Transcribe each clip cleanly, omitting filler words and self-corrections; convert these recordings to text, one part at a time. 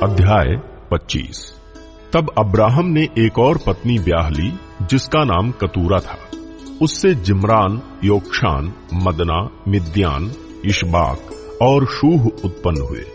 अध्याय 25। तब अब्राहम ने एक और पत्नी ब्याह ली जिसका नाम कतूरा था। उससे जिम्रान, योक्षान, मदना, मिद्यान, इशबाक और शूह उत्पन्न हुए।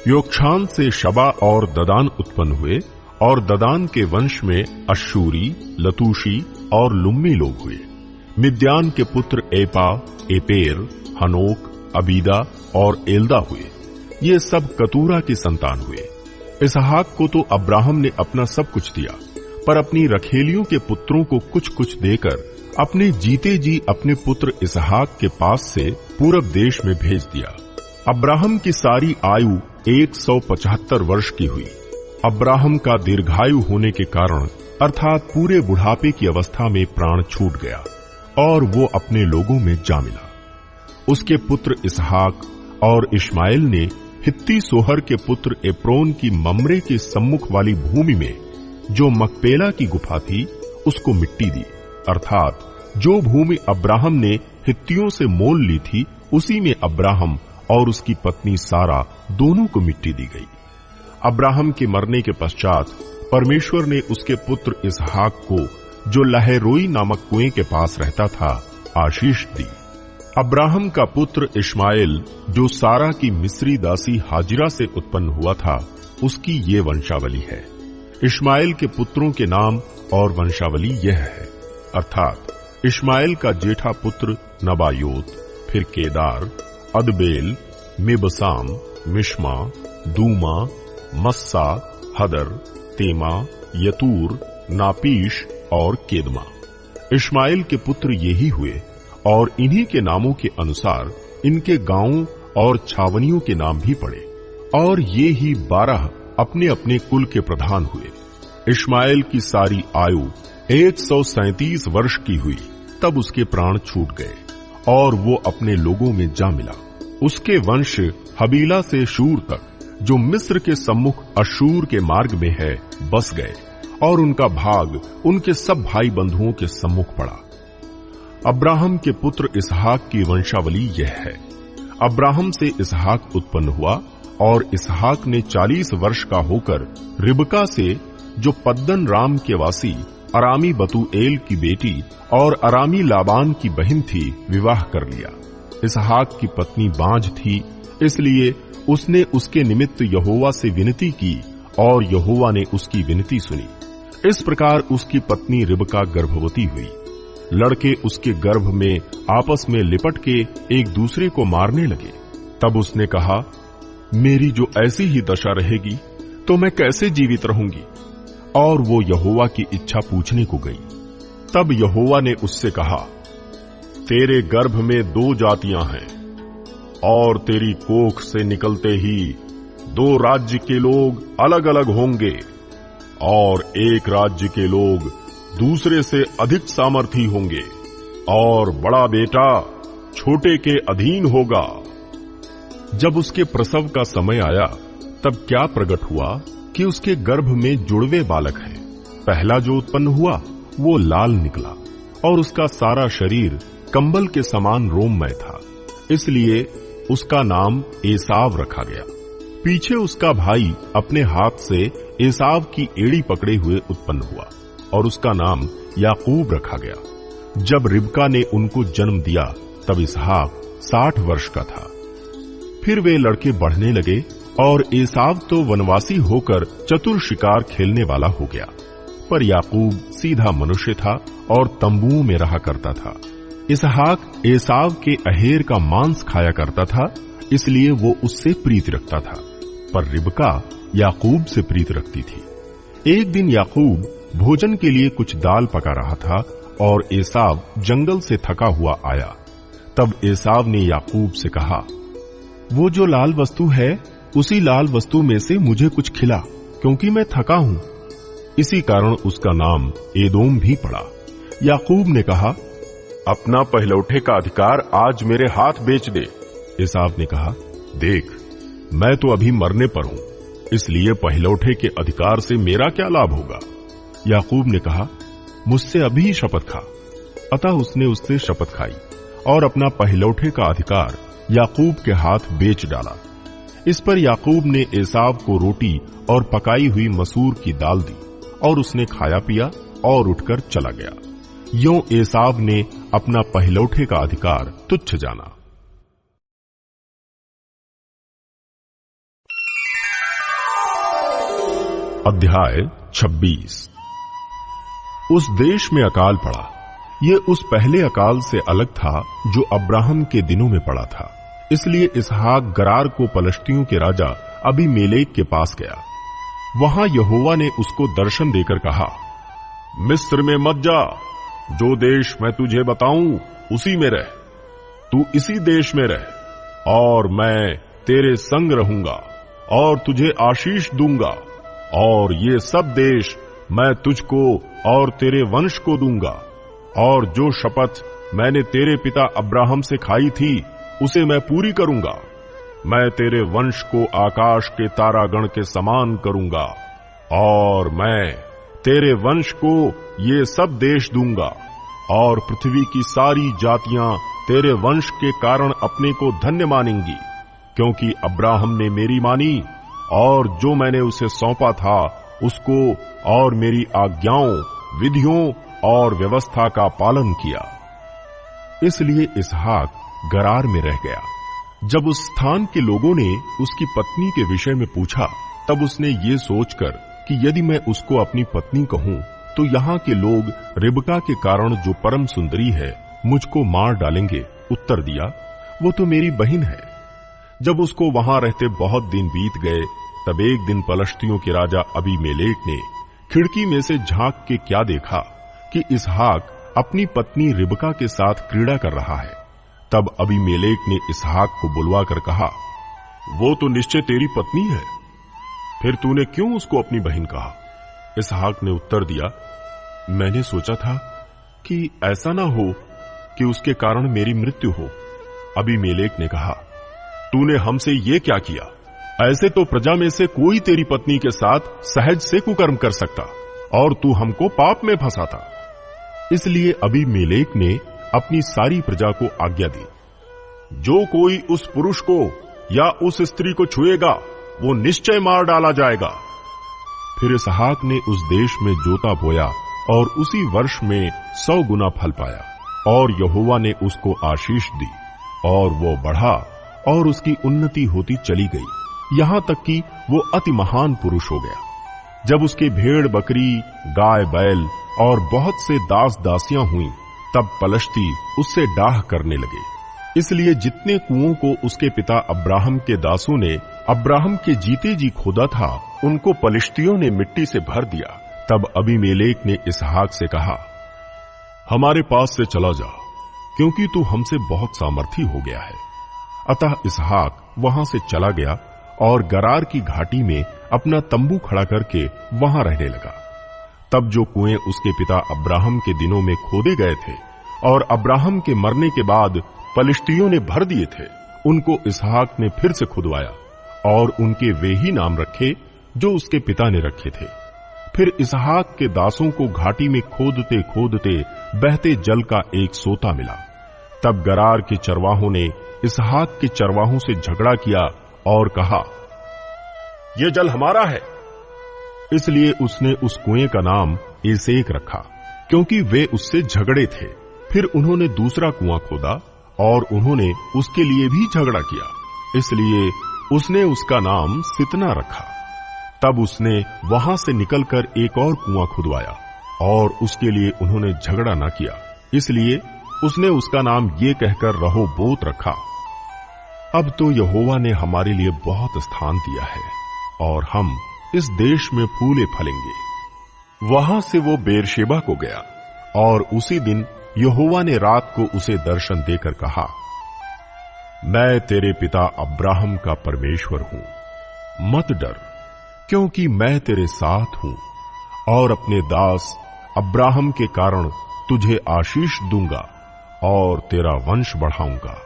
योक्षान से शबा और ददान उत्पन्न हुए और ददान के वंश में अश्शूरी, लतूशी और लुम्मी लोग हुए। मिद्यान के पुत्र एपा, एपेर, हनोक, अबीदा और एल्दा हुए। ये सब कतूरा की संतान हुए। इसहाक को तो अब्राहम ने अपना सब कुछ दिया, पर अपनी रखेलियों के पुत्रों को कुछ कुछ देकर अपने जीते जी अपने पुत्र इसहाक के पास से पूरब देश में भेज दिया। अब्राहम की सारी आयु 175 वर्ष की हुई। अब्राहम का दीर्घायु होने के कारण अर्थात पूरे बुढ़ापे की अवस्था में प्राण छूट गया और वो अपने लोगों में जा मिला। उसके पुत्र इसहाक और इश्माएल ने हित्ती सोहर के पुत्र एप्रोन की ममरे के सम्मुख वाली भूमि में जो मकपेला की गुफा थी उसको मिट्टी दी, अर्थात जो भूमि अब्राहम ने हित्तियों से मोल ली थी उसी में अब्राहम और उसकी पत्नी सारा दोनों को मिट्टी दी गई। अब्राहम के मरने के पश्चात परमेश्वर ने उसके पुत्र इसहाक को, जो लहरोई नामक कुएं के पास रहता था, आशीष दी। अब्राहम का पुत्र इश्माएल, जो सारा की मिस्री दासी हाजिरा से उत्पन्न हुआ था, उसकी ये वंशावली है। इश्माएल के पुत्रों के नाम और वंशावली यह है, अर्थात इश्माएल का जेठा पुत्र नबायोत, फिर केदार, अदबेल, मिबसाम, मिश्मा, दूमा, मस्सा, हदर, तेमा, यतूर, नापीश और केदमा। इश्माएल के पुत्र यही हुए और इन्हीं के नामों के अनुसार इनके गांवों और छावनियों के नाम भी पड़े। और ये ही 12 अपने अपने कुल के प्रधान हुए। इश्माएल की सारी आयु 137 वर्ष की हुई, तब उसके प्राण छूट गए और वो अपने लोगों में जा मिला। उसके वंश हबीला से शूर तक, जो मिस्र के सम्मुख अशूर के मार्ग में है, बस गए और उनका भाग उनके सब भाई बंधुओं के सम्मुख पड़ा। अब्राहम के पुत्र इसहाक की वंशावली यह है। अब्राहम से इसहाक उत्पन्न हुआ और इसहाक ने 40 वर्ष का होकर रिबका से, जो पद्दन राम के वासी अरामी बतूएल की बेटी और अरामी लाबान की बहन थी, विवाह कर लिया। इसहाक की पत्नी बांझ थी, इसलिए उसने उसके निमित्त यहोवा से विनती की और यहोवा ने उसकी विनती सुनी। इस प्रकार उसकी पत्नी रिबका गर्भवती हुई। लड़के उसके गर्भ में आपस में लिपट के एक दूसरे को मारने लगे। तब उसने कहा, मेरी जो ऐसी ही दशा रहेगी तो मैं कैसे जीवित रहूंगी? और वो यहोवा की इच्छा पूछने को गई। तब यहोवा ने उससे कहा, तेरे गर्भ में 2 जातियां हैं और तेरी कोख से निकलते ही 2 राज्य के लोग अलग अलग होंगे और एक राज्य के लोग दूसरे से अधिक सामर्थी होंगे और बड़ा बेटा छोटे के अधीन होगा। जब उसके प्रसव का समय आया तब क्या प्रकट हुआ कि उसके गर्भ में जुड़वे बालक हैं। पहला जो उत्पन्न हुआ वो लाल निकला और उसका सारा शरीर कंबल के समान रोममय था, इसलिए उसका नाम एसाव रखा गया। पीछे उसका भाई अपने हाथ से एसाव की एड़ी पकड़े हुए उत्पन्न हुआ और उसका नाम याकूब रखा गया। जब रिबका ने उनको जन्म दिया तब इसहाक 60 वर्ष का था। फिर वे लड़के बढ़ने लगे और एसाव तो वनवासी होकर चतुर शिकार खेलने वाला हो गया, पर याकूब सीधा मनुष्य था और तंबुओं में रहा करता था। इसहाक एसाव के अहेर का मांस खाया करता था, इसलिए वो उससे प्रीति रखता था, पर रिबका याकूब से प्रीति रखती थी। एक दिन याकूब भोजन के लिए कुछ दाल पका रहा था और एसाव जंगल से थका हुआ आया। तब एसाव ने याकूब से कहा, वो जो लाल वस्तु है उसी लाल वस्तु में से मुझे कुछ खिला, क्योंकि मैं थका हूं। इसी कारण उसका नाम एदोम भी पड़ा। याकूब ने कहा, अपना पहलौठे का अधिकार आज मेरे हाथ बेच दे। एसाव ने कहा, देख, मैं तो अभी मरने पर हूं, इसलिए पहलौठे के अधिकार से मेरा क्या लाभ होगा? याकूब ने कहा, मुझसे अभी ही शपथ खा। अतः उसने उससे शपथ खाई और अपना पहलौठे का अधिकार याकूब के हाथ बेच डाला। इस पर याकूब ने एसाव को रोटी और पकाई हुई मसूर की दाल दी और उसने खाया पिया और उठकर चला गया। यों एसाव ने अपना पहलौठे का अधिकार तुच्छ जाना। अध्याय 26। उस देश में अकाल पड़ा। ये उस पहले अकाल से अलग था जो अब्राहम के दिनों में पड़ा था। इसलिए इसहाक गरार को पलश्तियों के राजा अबीमेलेक के पास गया। वहां यहोवा ने उसको दर्शन देकर कहा, मिस्र में मत जा, जो देश मैं तुझे बताऊं उसी में रह। तू इसी देश में रह और मैं तेरे संग रहूंगा और तुझे आशीष दूंगा, और ये सब देश मैं तुझको और तेरे वंश को दूंगा, और जो शपथ मैंने तेरे पिता अब्राहम से खाई थी उसे मैं पूरी करूंगा। मैं तेरे वंश को आकाश के तारागण के समान करूंगा, और मैं तेरे वंश को ये सब देश दूंगा, और पृथ्वी की सारी जातियां तेरे वंश के कारण अपने को धन्य मानेंगी, क्योंकि अब्राहम ने मेरी मानी और जो मैंने उसे सौंपा था उसको और मेरी आज्ञाओं, विधियों और व्यवस्था का पालन किया। इसलिए इसहाक गरार में रह गया। जब उस स्थान के लोगों ने उसकी पत्नी के विषय में पूछा, तब उसने ये सोचकर कि यदि मैं उसको अपनी पत्नी कहूं तो यहाँ के लोग रिबका के कारण जो परम सुंदरी है मुझको मार डालेंगे, उत्तर दिया, वो तो मेरी बहन है। जब उसको वहां रहते बहुत दिन बीत गए, तब एक दिन पलश्तियों के राजा अबीमेलेक ने खिड़की में से झांक के क्या देखा कि इसहाक अपनी पत्नी रिबका के साथ क्रीड़ा कर रहा है। तब अबीमेलेक ने इसहाक को बुलवाकर कहा, वो तो निश्चय तेरी पत्नी है, फिर तूने क्यों उसको अपनी बहन कहा? इसहाक ने उत्तर दिया, मैंने सोचा था कि ऐसा ना हो कि उसके कारण मेरी मृत्यु हो। अबीमेलेक ने कहा, तूने हमसे ये क्या किया? ऐसे तो प्रजा में से कोई तेरी पत्नी के साथ सहज से कुकर्म कर सकता, और तू हमको पाप में फंसाता। इसलिए अबीमेलेक ने अपनी सारी प्रजा को आज्ञा दी, जो कोई उस पुरुष को या उस स्त्री को छुएगा वो निश्चय मार डाला जाएगा। फिर इसहाक ने उस देश में जोता बोया और उसी वर्ष में 100 गुना फल पाया, और यहोवा ने उसको आशीष दी, और वो बढ़ा और उसकी उन्नति होती चली गई, यहां तक कि वो अति महान पुरुष हो गया। जब उसके भेड़ बकरी, गाय बैल और बहुत से दास दासियां हुई, तब पलश्ती उससे डाह करने लगे। इसलिए जितने कुओं को उसके पिता अब्राहम के दासों ने अब्राहम के जीते जी खोदा था, उनको पलिश्तियों ने मिट्टी से भर दिया। तब अबीमेलेक ने इसहाक से कहा, हमारे पास से चला जा, क्योंकि तू हमसे बहुत सामर्थी हो गया है। अतः इसहाक वहां से चला गया और गरार की घाटी में अपना तंबू खड़ा करके वहां रहने लगा। तब जो कुएं उसके पिता अब्राहम के दिनों में खोदे गए थे और अब्राहम के मरने के बाद पलिश्तियों ने भर दिए थे, उनको इसहाक ने फिर से खुदवाया और उनके वे ही नाम रखे जो उसके पिता ने रखे थे। फिर इसहाक के दासों को घाटी में खोदते खोदते बहते जल का एक सोता मिला। तब गरार के चरवाहों ने इसहाक के चरवाहों से झगड़ा किया और कहा, यह जल हमारा है। इसलिए उसने उस कुएं का नाम एसेक रखा, क्योंकि वे उससे झगड़े थे। फिर उन्होंने दूसरा कुआं खोदा और उन्होंने उसके लिए भी झगड़ा किया, इसलिए उसने उसका नाम सितना रखा। तब उसने वहां से निकलकर एक और कुआं खुदवाया और उसके लिए उन्होंने झगड़ा न किया, इसलिए उसने उसका नाम ये कहकर रहोबोत रखा। अब तो यहोवा ने हमारे लिए बहुत स्थान दिया है और हम इस देश में फूले फलेंगे। वहां से वो बेरशेबा को गया और उसी दिन यहोवा ने रात को उसे दर्शन देकर कहा, मैं तेरे पिता अब्राहम का परमेश्वर हूं, मत डर, क्योंकि मैं तेरे साथ हूं और अपने दास अब्राहम के कारण तुझे आशीष दूंगा और तेरा वंश बढ़ाऊंगा।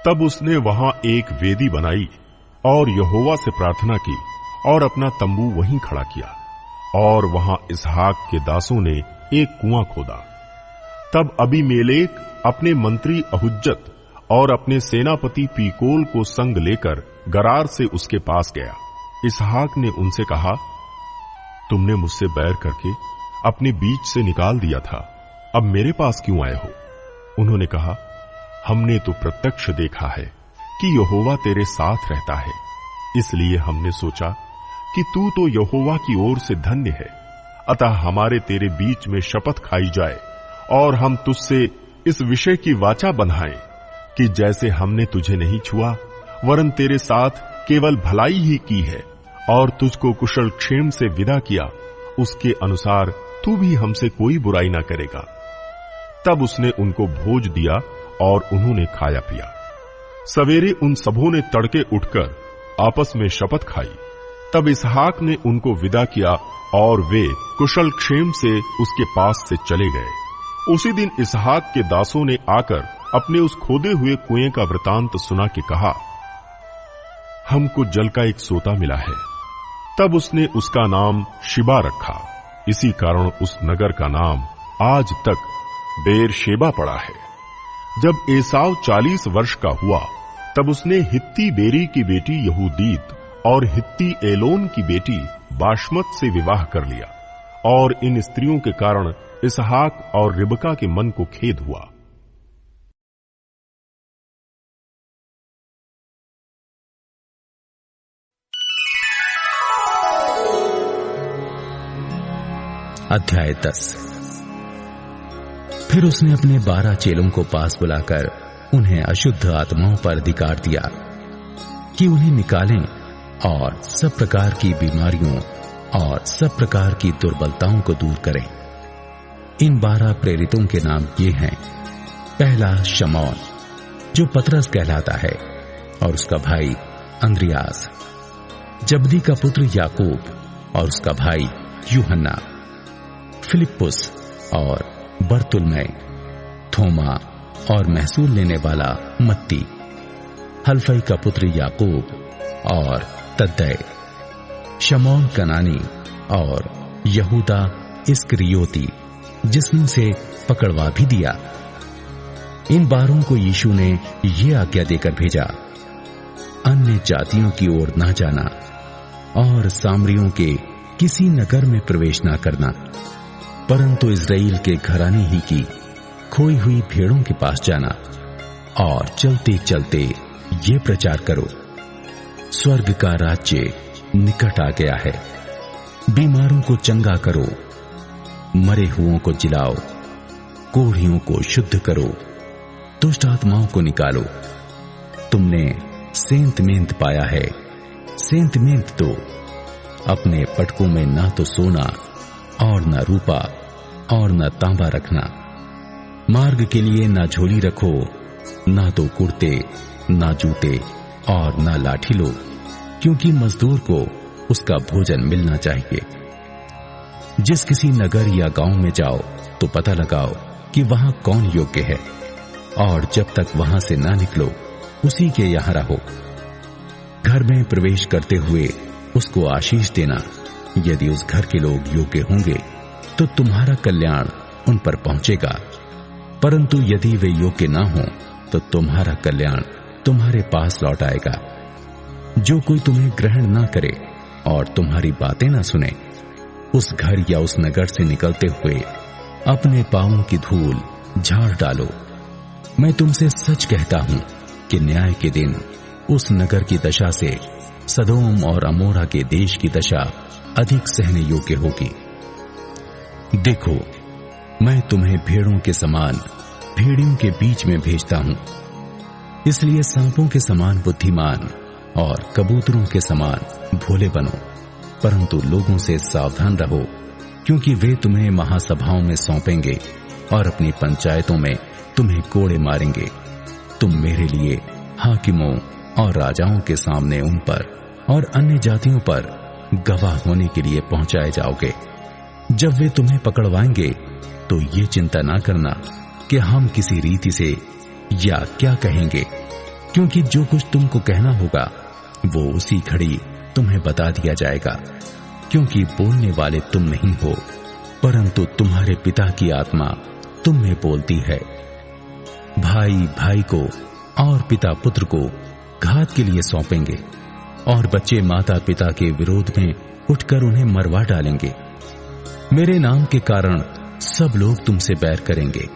तब उसने वहां एक वेदी बनाई और यहोवा से प्रार्थना की और अपना तंबू वहीं खड़ा किया, और वहां इसहाक के दासों ने एक कुआं खोदा। तब अबीमेलेक अपने मंत्री अहुज्जत और अपने सेनापति पीकोल को संग लेकर गरार से उसके पास गया। इसहाक ने उनसे कहा, तुमने मुझसे बैर करके अपने बीच से निकाल दिया था, अब मेरे पास क्यों आए हो? उन्होंने कहा, हमने तो प्रत्यक्ष देखा है कि यहोवा तेरे साथ रहता है, इसलिए हमने सोचा कि तू तो यहोवा की ओर से धन्य है। अतः हमारे तेरे बीच में शपथ खाई जाए और हम तुझसे इस विषय की वाचा बंधाएं कि जैसे हमने तुझे नहीं छुआ वरन तेरे साथ केवल भलाई ही की है और तुझको कुशल क्षेम से विदा किया, उसके अनुसार तू भी हमसे कोई बुराई ना करेगा। तब उसने उनको भोज दिया और उन्होंने खाया पिया। सवेरे उन सबों ने तड़के उठकर आपस में शपथ खाई। तब इसहाक ने उनको विदा किया और वे कुशल क्षेम से उसके पास से चले गए। उसी दिन इसहाक के दासों ने आकर अपने उस खोदे हुए कुएं का वृतांत सुना के कहा, हमको जल का एक सोता मिला है। तब उसने उसका नाम शिबा रखा। इसी कारण उस नगर का नाम आज तक बेरशेबा पड़ा है। जब एसाव 40 वर्ष का हुआ तब उसने हित्ती बेरी की बेटी यहूदीत और हित्ती एलोन की बेटी बाशमत से विवाह कर लिया, और इन स्त्रियों के कारण इसहाक और रिबका के मन को खेद हुआ। अध्याय 10। फिर उसने अपने 12 चेलों को पास बुलाकर उन्हें अशुद्ध आत्माओं पर अधिकार दिया कि उन्हें निकालें और सब प्रकार की बीमारियों और सब प्रकार की दुर्बलताओं को दूर करें। इन 12 प्रेरितों के नाम ये हैं। पहला शमौन, जो पतरस कहलाता है, और उसका भाई अंद्रियास, जबदी का पुत्र याकूब और उसका भाई यूहन्ना, फिलिप्पुस और बरतुल्मै, थोमा और महसूल लेने वाला मत्ती, हल्फई का पुत्र याकूब और तद्दै, शमौन कनानी और यहूदा इस्करियोती, जिसने उसे पकड़वा भी दिया। इन 12 को यीशु ने ये आज्ञा देकर भेजा, अन्य जातियों की ओर न जाना और सामरियों के किसी नगर में प्रवेश न करना, परंतु इस्राएल के घराने ही की खोई हुई भेड़ों के पास जाना और चलते चलते ये प्रचार करो, स्वर्ग का राज्य निकट आ गया है। बीमारों को चंगा करो, मरे हुओं को जिलाओ, कोढ़ियों को शुद्ध करो, दुष्ट आत्माओं को निकालो। तुमने सेंत मेंत पाया है, सेंत मेंत दो। अपने पटकों में ना तो सोना और न रूपा और न तांबा रखना। मार्ग के लिए ना झोली रखो, ना तो कुर्ते, ना जूते और ना लाठी लो, क्योंकि मजदूर को उसका भोजन मिलना चाहिए। जिस किसी नगर या गांव में जाओ तो पता लगाओ कि वहां कौन योग्य है, और जब तक वहां से ना निकलो उसी के यहां रहो। घर में प्रवेश करते हुए उसको आशीष देना। यदि उस घर के लोग योग्य होंगे तो तुम्हारा कल्याण उन पर पहुंचेगा, परंतु यदि वे योग्य ना हो तो तुम्हारा कल्याण तुम्हारे पास लौट आएगा। जो कोई तुम्हें ग्रहण ना करे और तुम्हारी बातें ना सुने, उस घर या उस नगर से निकलते हुए अपने पांवों की धूल झाड़ डालो। मैं तुमसे सच कहता हूं कि न्याय के दिन उस नगर की दशा से सदोम और अमोरा के देश की दशा अधिक सहने योग्य होगी। देखो, मैं तुम्हें भेड़ों के समान भेड़ियों के बीच में भेजता हूं। इसलिए सांपों के समान बुद्धिमान और कबूतरों के समान भोले बनो, परंतु लोगों से सावधान रहो, क्योंकि वे तुम्हें महासभाओं में सौंपेंगे और अपनी पंचायतों में तुम्हें कोड़े मारेंगे। तुम मेरे लिए हाकिमों और राजाओं के सामने उन पर और अन्य जातियों पर गवाह होने के लिए पहुंचाए जाओगे। जब वे तुम्हें पकड़वाएंगे तो ये चिंता ना करना कि हम किसी रीति से या क्या कहेंगे, क्योंकि जो कुछ तुमको कहना होगा वो उसी घड़ी तुम्हें बता दिया जाएगा, क्योंकि बोलने वाले तुम नहीं हो, परंतु तुम्हारे पिता की आत्मा तुम में बोलती है। भाई भाई को और पिता पुत्र को घात के लिए सौंपेंगे, और बच्चे माता पिता के विरोध में उठकर उन्हें मरवा डालेंगे। मेरे नाम के कारण सब लोग तुमसे बैर करेंगे,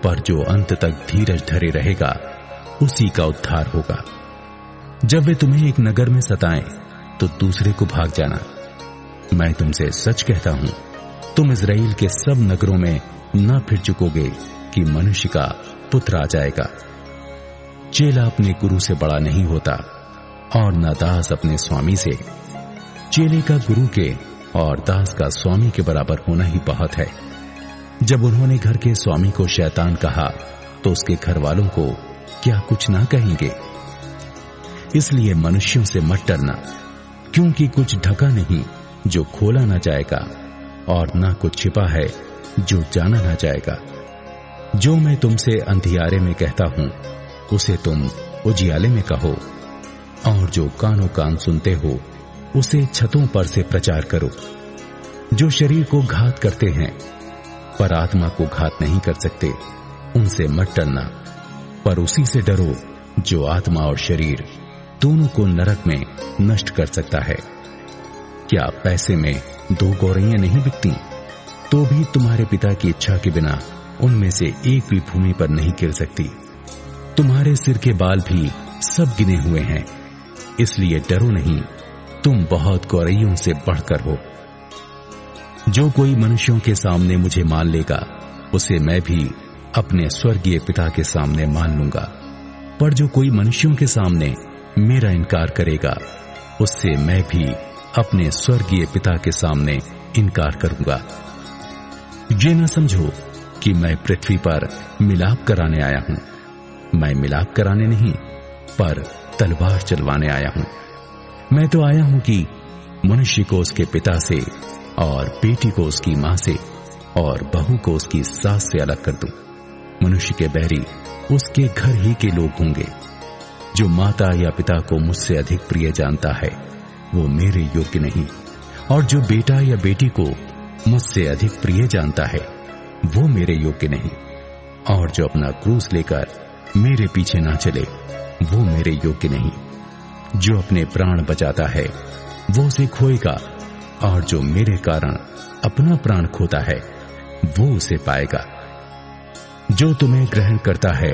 पर जो अंत तक धीरज धरे रहेगा उसी का उद्धार होगा। जब वे तुम्हें एक नगर में सताएं तो दूसरे को भाग जाना। मैं तुमसे सच कहता हूं, तुम इस्राएल के सब नगरों में न फिर चुकोगे कि मनुष्य का पुत्र आ जाएगा। चेला अपने गुरु से बड़ा नहीं होता, और न दास अपने स्वामी से। चेले का गुरु के और दास का स्वामी के बराबर होना ही बहुत है। जब उन्होंने घर के स्वामी को शैतान कहा तो उसके घर वालों को क्या कुछ ना कहेंगे? इसलिए मनुष्यों से मत डरना, क्योंकि कुछ ढका नहीं जो खोला ना जाएगा, और ना कुछ छिपा है जो जाना ना जाएगा। जो मैं तुमसे अंधियारे में कहता हूं उसे तुम उजियाले में कहो, और जो कानों कान सुनते हो उसे छतों पर से प्रचार करो। जो शरीर को घात करते हैं पर आत्मा को घात नहीं कर सकते, उनसे मत डरना, पर उसी से डरो जो आत्मा और शरीर दोनों को नरक में नष्ट कर सकता है। क्या पैसे में 2 गौरैयां नहीं बिकती? तो भी तुम्हारे पिता की इच्छा के बिना उनमें से एक भी भूमि पर नहीं गिर सकती। तुम्हारे सिर के बाल भी सब गिने हुए हैं, इसलिए डरो नहीं, तुम बहुत गौरैयों से बढ़कर हो। जो कोई मनुष्यों के सामने मुझे मान लेगा उसे मैं भी अपने स्वर्गीय पिता के सामने मान लूंगा, पर जो कोई मनुष्यों के सामने मेरा इनकार करेगा उससे मैं भी अपने स्वर्गीय पिता के सामने इनकार करूंगा। ये न समझो कि मैं पृथ्वी पर मिलाप कराने आया हूं। मैं मिलाप कराने नहीं, पर तलवार चलवाने आया हूं। मैं तो आया हूं कि मनुष्य को उसके पिता से, और बेटी को उसकी मां से, और बहू को उसकी सास से अलग कर दूं। मनुष्य के बैरी उसके घर ही के लोग होंगे। जो माता या पिता को मुझसे अधिक प्रिय जानता है वो मेरे योग्य नहीं, और जो बेटा या बेटी को मुझसे अधिक प्रिय जानता है वो मेरे योग्य नहीं, और जो अपना क्रूस लेकर मेरे पीछे ना चले वो मेरे योग्य नहीं। जो अपने प्राण बचाता है वो उसे खोएगा, और जो मेरे कारण अपना प्राण खोता है वो उसे पाएगा। जो तुम्हें ग्रहण करता है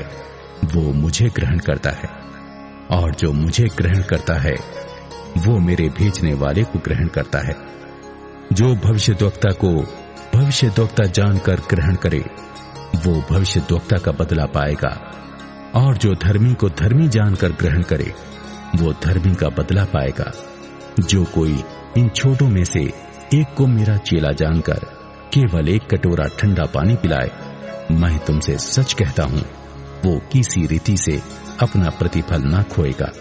वो मुझे ग्रहण करता है, और जो मुझे ग्रहण करता है वो मेरे भेजने वाले को ग्रहण करता है। जो भविष्यद्वक्ता को भविष्यद्वक्ता जानकर ग्रहण करे वो भविष्यद्वक्ता का बदला पाएगा, और जो धर्मी को धर्मी जानकर ग्रहण करे वो धर्मी का बदला पाएगा। जो कोई इन छोटों में से एक को मेरा चेला जानकर केवल 1 कटोरा ठंडा पानी पिलाए, मैं तुमसे सच कहता हूं वो किसी रीति से अपना प्रतिफल ना खोएगा।